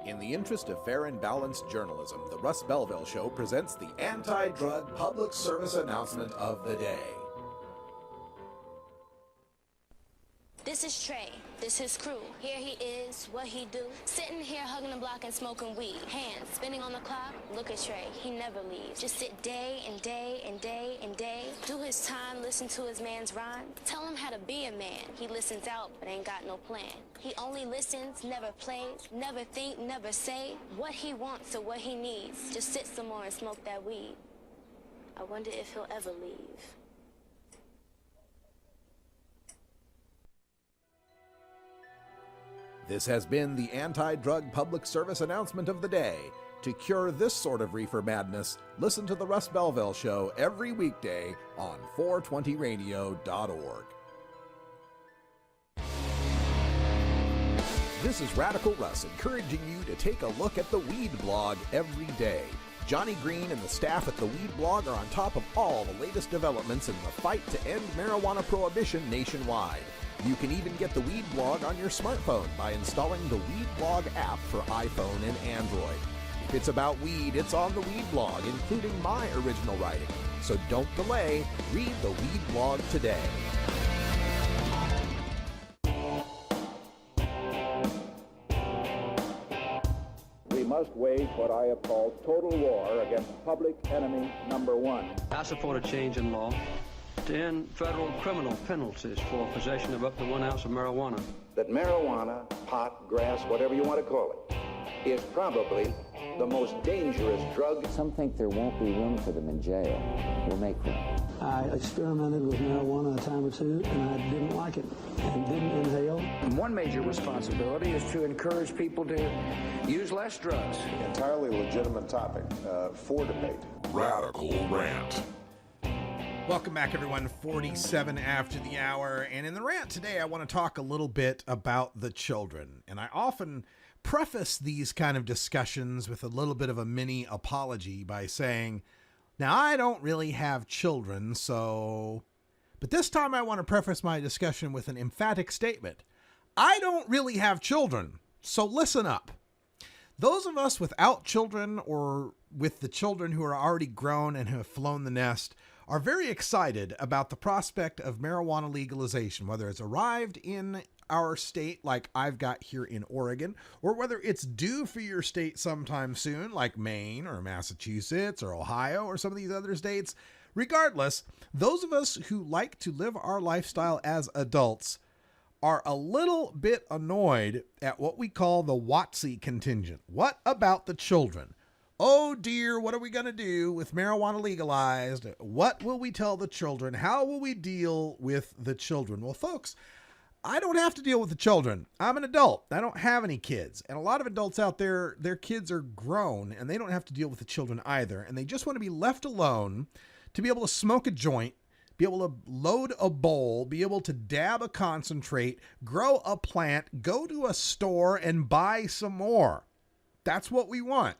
In the interest of fair and balanced journalism, the Russ Belville Show presents the anti-drug public service announcement of the day. This This is Trey. This his crew. Here he is, what he do. Sitting here hugging the block and smoking weed. Hands spinning on the clock. Look at Trey. He never leaves. Just sit day and day and day and day. Do his time, listen to his man's rhyme. Tell him how to be a man. He listens out, but ain't got no plan. He only listens, never plays, never think, never say what he wants or what he needs. Just sit some more and smoke that weed. I wonder if he'll ever leave. This has been the anti-drug public service announcement of the day. To cure this sort of reefer madness, listen to the Russ Belville Show every weekday on 420radio.org. This is Radical Russ encouraging you to take a look at the Weed Blog every day. Johnny Green and the staff at the Weed Blog are on top of all the latest developments in the fight to end marijuana prohibition nationwide. You can even get the Weed Blog on your smartphone by installing the Weed Blog app for iPhone and Android. If it's about weed, it's on the Weed Blog, including my original writing. So don't delay, read the Weed Blog today. We must wage what I have called total war against public enemy number one. I support a change in law to end federal criminal penalties for possession of up to 1 ounce of marijuana. That marijuana, pot, grass, whatever you want to call it, is probably the most dangerous drug. Some think there won't be room for them in jail. We'll make room. I experimented with marijuana a time or two, and I didn't like it and didn't inhale. And one major responsibility is to encourage people to use less drugs. Entirely legitimate topic for debate. Radical Rant. Welcome back, everyone. 47 after the hour. And in the rant today, I want to talk a little bit about the children. And I often preface these kind of discussions with a little bit of a mini apology by saying, now, I don't really have children, so... But this time I want to preface my discussion with an emphatic statement. I don't really have children, so listen up. Those of us without children or with the children who are already grown and have flown the nest are very excited about the prospect of marijuana legalization, whether it's arrived in our state like I've got here in Oregon, or whether it's due for your state sometime soon like Maine or Massachusetts or Ohio or some of these other states. Regardless, those of us who like to live our lifestyle as adults are a little bit annoyed at what we call the WATC contingent. What about the children? Oh dear, what are we going to do with marijuana legalized? What will we tell the children? How will we deal with the children? Well, folks, I don't have to deal with the children. I'm an adult. I don't have any kids. And a lot of adults out there, their kids are grown and they don't have to deal with the children either. And they just want to be left alone to be able to smoke a joint, be able to load a bowl, be able to dab a concentrate, grow a plant, go to a store and buy some more. That's what we want.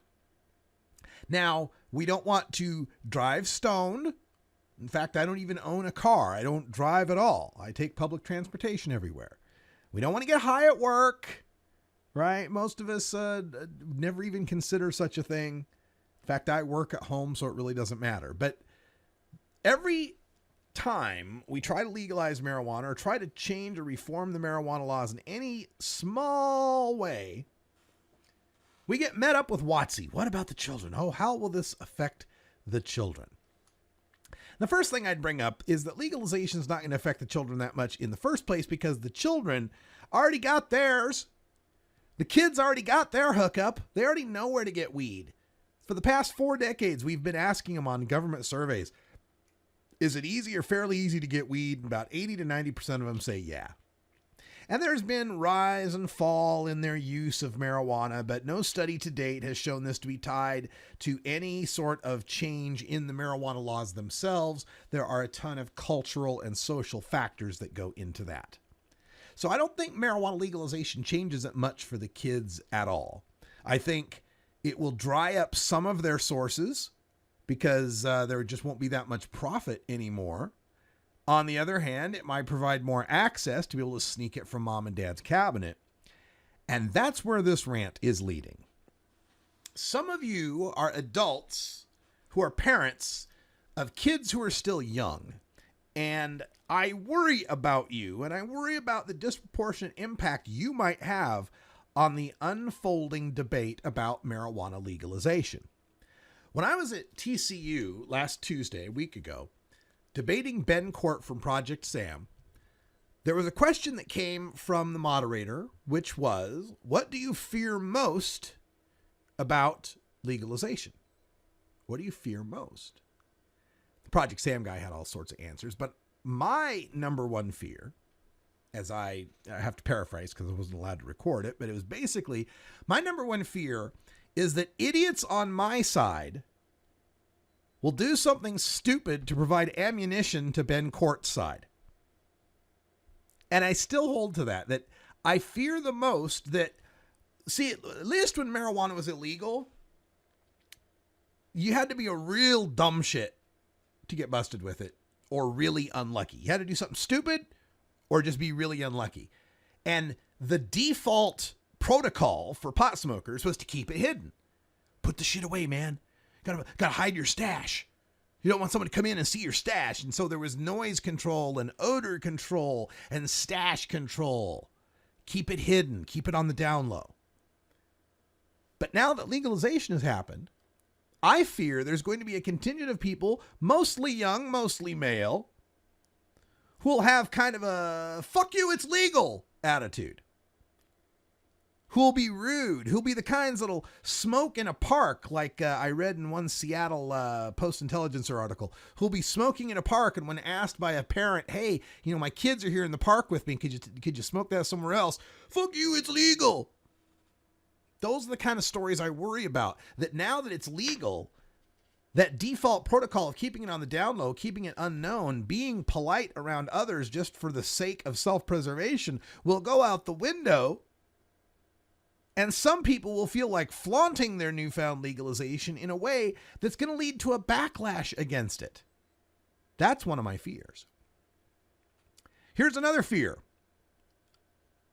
Now, we don't want to drive stoned. In fact, I don't even own a car. I don't drive at all. I take public transportation everywhere. We don't want to get high at work, right? Most of us never even consider such a thing. In fact, I work at home, so it really doesn't matter. But every time we try to legalize marijuana or try to change or reform the marijuana laws in any small way, we get met up with WATC. What about the children? Oh, how will this affect the children? The first thing I'd bring up is that legalization is not going to affect the children that much in the first place because the children already got theirs. The kids already got their hookup. They already know where to get weed. For the past 4 decades, we've been asking them on government surveys, is it easy or fairly easy to get weed? And about 80 to 90% of them say yeah. And there's been rise and fall in their use of marijuana, but no study to date has shown this to be tied to any sort of change in the marijuana laws themselves. There are a ton of cultural and social factors that go into that. So I don't think marijuana legalization changes it much for the kids at all. I think it will dry up some of their sources because there just won't be that much profit anymore. On the other hand, it might provide more access to be able to sneak it from mom and dad's cabinet. And that's where this rant is leading. Some of you are adults who are parents of kids who are still young. And I worry about you, and I worry about the disproportionate impact you might have on the unfolding debate about marijuana legalization. When I was at TCU last Tuesday, a week ago, debating Ben Court from Project Sam, there was a question that came from the moderator, which was, what do you fear most about legalization? What do you fear most? The Project Sam guy had all sorts of answers, but my number one fear, as I have to paraphrase because I wasn't allowed to record it, but it was basically, my number one fear is that idiots on my side will do something stupid to provide ammunition to Ben Court's side. And I still hold to that I fear the most that, see, at least when marijuana was illegal, you had to be a real dumb shit to get busted with it, or really unlucky. You had to do something stupid or just be really unlucky. And the default protocol for pot smokers was to keep it hidden. Put the shit away, man. Gotta hide your stash. You don't want someone to come in and see your stash. And so there was noise control and odor control and stash control. Keep it hidden. Keep it on the down low. But now that legalization has happened, I fear there's going to be a contingent of people, mostly young, mostly male, who will have kind of a fuck you, it's legal attitude. Who'll be rude, who'll be the kinds that'll smoke in a park, like I read in one Seattle Post-Intelligencer article, who'll be smoking in a park, and when asked by a parent, hey, my kids are here in the park with me, could you smoke that somewhere else? Fuck you, it's legal. Those are the kind of stories I worry about, that now that it's legal, that default protocol of keeping it on the down low, keeping it unknown, being polite around others just for the sake of self-preservation will go out the window. And some people will feel like flaunting their newfound legalization in a way that's going to lead to a backlash against it. That's one of my fears. Here's another fear,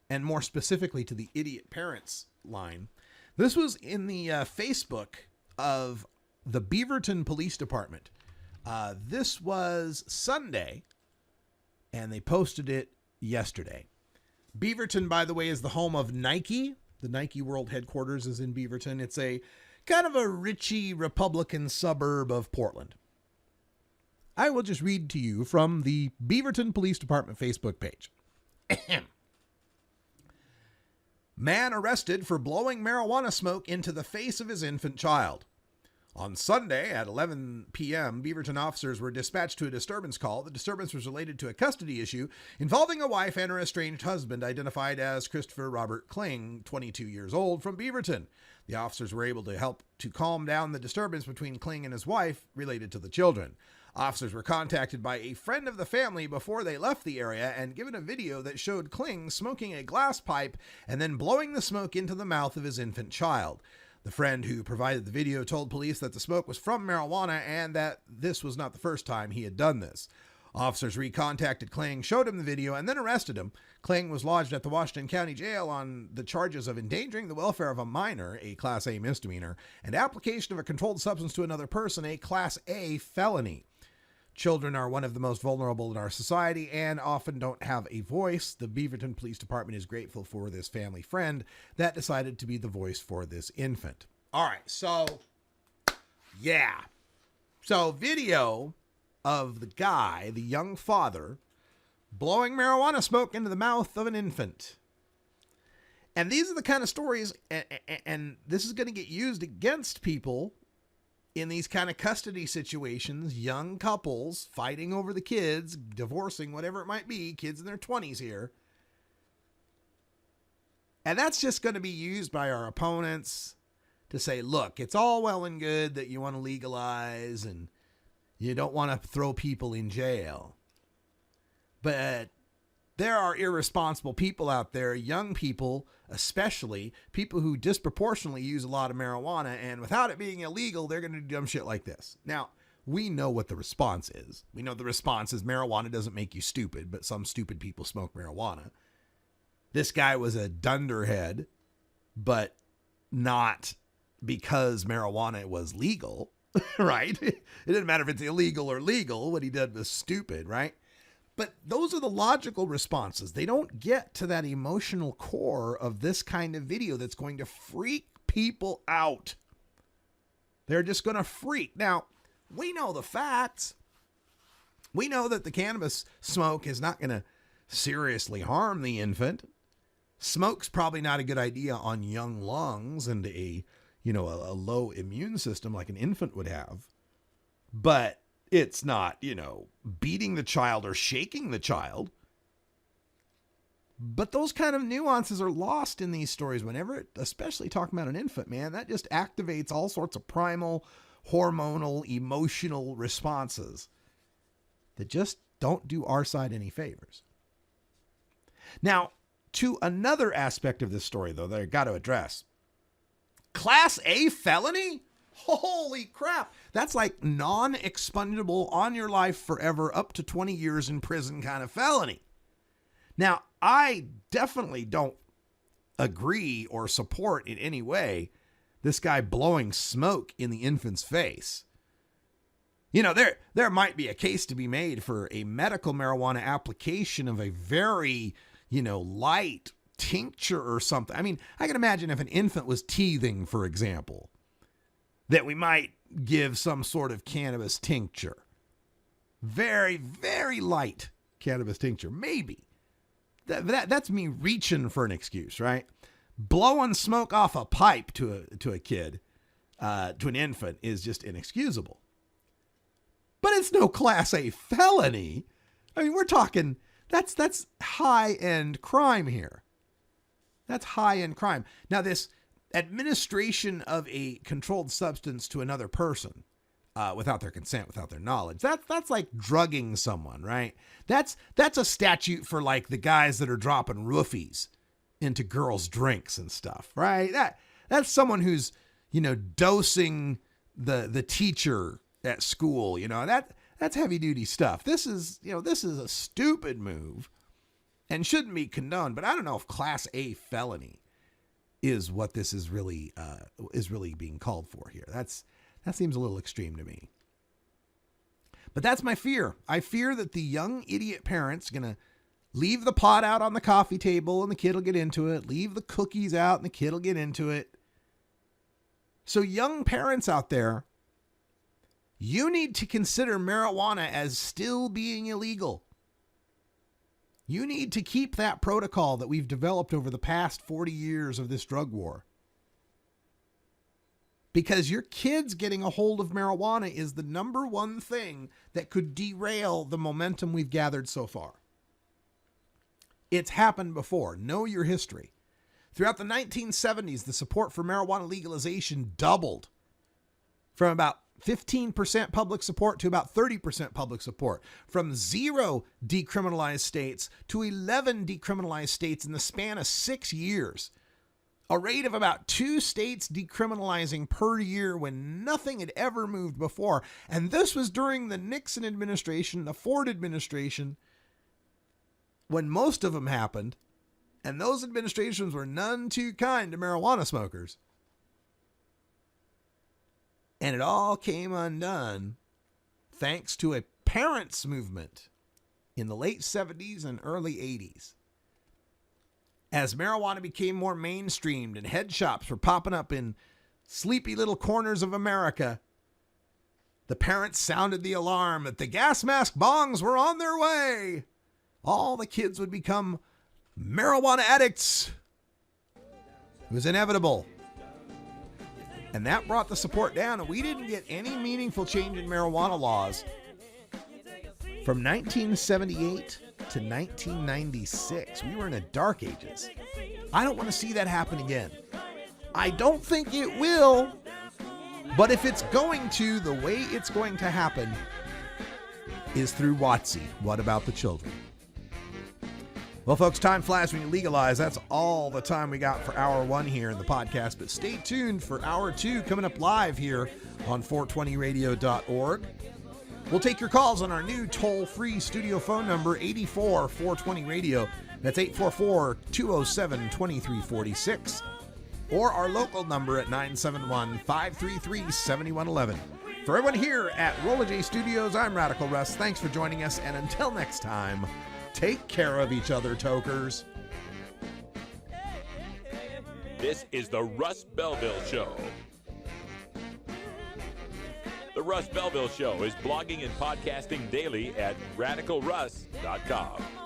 and more specifically to the idiot parents line. This was in the Facebook of the Beaverton Police Department. This was Sunday, and they posted it yesterday. Beaverton, by the way, is the home of Nike. The Nike World Headquarters is in Beaverton. It's a kind of a richy Republican suburb of Portland. I will just read to you from the Beaverton Police Department Facebook page. Man arrested for blowing marijuana smoke into the face of his infant child. On Sunday at 11 p.m., Beaverton officers were dispatched to a disturbance call. The disturbance was related to a custody issue involving a wife and her estranged husband, identified as Christopher Robert Kling, 22 years old, from Beaverton. The officers were able to help to calm down the disturbance between Kling and his wife related to the children. Officers were contacted by a friend of the family before they left the area and given a video that showed Kling smoking a glass pipe and then blowing the smoke into the mouth of his infant child. The friend who provided the video told police that the smoke was from marijuana and that this was not the first time he had done this. Officers recontacted Kling, showed him the video, and then arrested him. Kling was lodged at the Washington County Jail on the charges of endangering the welfare of a minor, a Class A misdemeanor, and application of a controlled substance to another person, a Class A felony. Children are one of the most vulnerable in our society and often don't have a voice. The Beaverton Police Department is grateful for this family friend that decided to be the voice for this infant. All right, so, yeah. So, video of the guy, the young father, blowing marijuana smoke into the mouth of an infant. And these are the kind of stories, and this is going to get used against people in these kind of custody situations, young couples fighting over the kids, divorcing, whatever it might be, kids in their 20s here. And that's just going to be used by our opponents to say, look, it's all well and good that you want to legalize and you don't want to throw people in jail. But there are irresponsible people out there, young people especially, people who disproportionately use a lot of marijuana, and without it being illegal, they're going to do dumb shit like this. Now, we know what the response is. We know the response is marijuana doesn't make you stupid, but some stupid people smoke marijuana. This guy was a dunderhead, but not because marijuana was legal, right? It didn't matter if it's illegal or legal. What he did was stupid, right? But those are the logical responses. They don't get to that emotional core of this kind of video that's going to freak people out. They're just going to freak. Now, we know the facts. We know that the cannabis smoke is not going to seriously harm the infant. Smoke's probably not a good idea on young lungs and a low immune system like an infant would have. But it's not, beating the child or shaking the child. But those kind of nuances are lost in these stories whenever, especially talking about an infant, man, that just activates all sorts of primal, hormonal, emotional responses that just don't do our side any favors. Now, to another aspect of this story, though, that I got to address. Class A felony? Holy crap. That's like non-expungable on your life forever, up to 20 years in prison kind of felony. Now, I definitely don't agree or support in any way this guy blowing smoke in the infant's face. There might be a case to be made for a medical marijuana application of a very, light tincture or something. I mean, I can imagine if an infant was teething, for example, that we might give some sort of cannabis tincture. Very, very light cannabis tincture. Maybe. That's me reaching for an excuse, right? Blowing smoke off a pipe to a kid, to an infant, is just inexcusable. But it's no Class A felony. I mean, we're talking, that's high-end crime here. That's high-end crime. Now, this administration of a controlled substance to another person without their consent, without their knowledge, that's like drugging someone, right? That's a statute for like the guys that are dropping roofies into girls' drinks and stuff, right? That's someone who's, dosing the teacher at school, that's heavy duty stuff. This is a stupid move and shouldn't be condoned, but I don't know if Class A felony is what this is really being called for here. That seems a little extreme to me. But that's my fear. I fear that the young idiot parent's going to leave the pot out on the coffee table and the kid will get into it. Leave the cookies out and the kid will get into it. So young parents out there, you need to consider marijuana as still being illegal. You need to keep that protocol that we've developed over the past 40 years of this drug war. Because your kids getting a hold of marijuana is the number one thing that could derail the momentum we've gathered so far. It's happened before. Know your history. Throughout the 1970s, the support for marijuana legalization doubled from about 15% public support to about 30% public support, from 0 decriminalized states to 11 decriminalized states in the span of 6 years. A rate of about 2 states decriminalizing per year when nothing had ever moved before. And this was during the Nixon administration, the Ford administration, when most of them happened. And those administrations were none too kind to marijuana smokers. And it all came undone thanks to a parents' movement in the late 70s and early 80s. As marijuana became more mainstreamed and head shops were popping up in sleepy little corners of America, the parents sounded the alarm that the gas mask bongs were on their way. All the kids would become marijuana addicts. It was inevitable. And that brought the support down, and we didn't get any meaningful change in marijuana laws from 1978 to 1996. We were in the dark ages. I don't want to see that happen again. I don't think it will, but if it's going to, the way it's going to happen is through WATC. What about the children? Well, folks, time flies when you legalize. That's all the time we got for hour 1 here in the podcast. But stay tuned for hour 2 coming up live here on 420radio.org. We'll take your calls on our new toll-free studio phone number, 84-420-RADIO. That's 844-207-2346. Or our local number at 971-533-7111. For everyone here at Rolla J Studios, I'm Radical Russ. Thanks for joining us, and until next time, take care of each other, tokers. This is the Russ Belville Show. The Russ Belville Show is blogging and podcasting daily at radicalruss.com.